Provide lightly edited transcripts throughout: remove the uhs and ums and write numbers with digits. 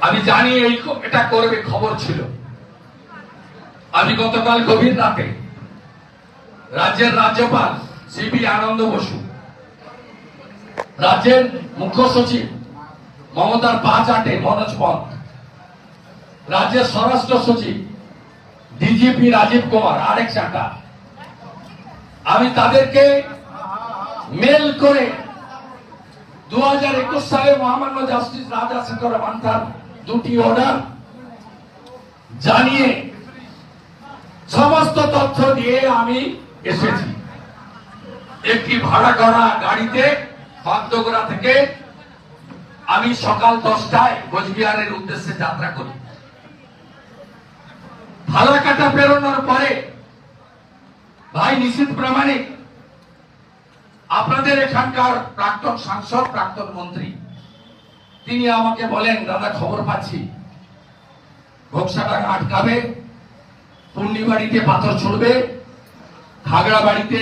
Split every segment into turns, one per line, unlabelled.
আমি জানি এটা করবে, খবর ছিল। আমি গতকাল গভীর রাতে রাজ্যের রাজ্যপাল সিবি আনন্দ বসু, রাজ্যের মুখ্য সচিব মমতার পা চাটে মনোজ পন্থ, রাজ্যের স্বরাষ্ট্র সচিব ডিজিপি রাজীব কুমার আরেক চাটা, আমি তাদেরকে মেল করে 2021 সালে মহামান্য জাস্টিস রাজাশেখর মান্থার দুটি অর্ডার জানিয়ে সমস্ত তথ্য দিয়ে আমি এসেছি। একটি ভাড়া করা গাড়িতে বাগডোগরা থেকে আমি সকাল 10টায় কোচবিহারের উদ্দেশ্যে যাত্রা করি। ফালাকাটা পেরোনোর পরে ভাই নিশীথ প্রামাণিক, আপনাদের এখানকার প্রাক্তন সাংসদ, প্রাক্তন মন্ত্রী, তিনি আমাকে বলেন, দাদা খবর পাচ্ছি ঘোকসাডাঙ্গা আটকাবে, পূর্ণিবাড়িতে পাথর ছুড়বে, খাগড়া বাড়িতে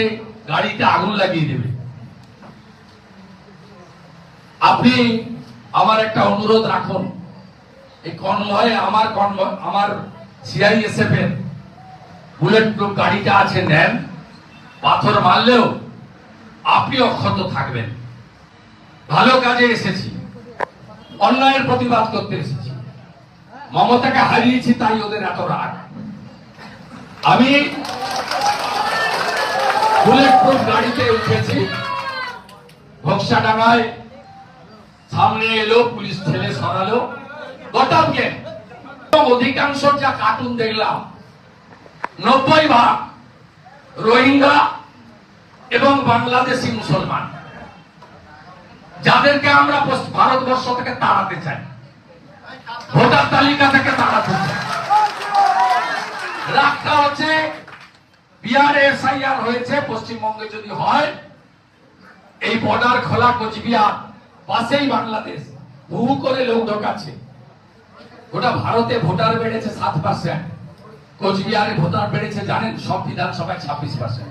গাড়িতে আগুন লাগিয়ে দেবে। আপনি আমার একটা অনুরোধ রাখুন, এই কনভয়ে আমার সিআইএসএফ এর বুলেট প্রুফ গাড়িটা আছে, নেন, পাথর মারলেও আপনি অক্ষত থাকবেন। ভালো কাজে এসেছি, অন্যায়ের প্রতিবাদ করতে এসেছি। মমতাকে হারিয়েছি তাই ওদের এত রাগ। আমি বুলেট প্রুফ গাড়িতে উঠেছি, ঘোকসাডাঙ্গায় সামনে এলো, পুলিশ ঠেলে সরালো, গটাম গেম। অধিকাংশ যা কার্টুন দেখলাম 90% রোহিঙ্গা এবং বাংলাদেশি মুসলমান, যাদেরকে আমরা ভারতবর্ষ থেকে তাড়াতে চাই, ভোটার তালিকা থেকে তাড়াতে চাই। রাগটা হচ্ছে বিহারে এসআইআর হয়েছে, পশ্চিমবঙ্গে যদি হয়, এই বর্ডার খোলা, কোচবিহার পাশেই বাংলাদেশ, বহু করে লোক ঢোকাচ্ছে। গোটা ভারতে ভোটার বেড়েছে 7%, কোচবিহারে ভোটার বেড়েছে জানেন, সব বিধানসভায় 26%।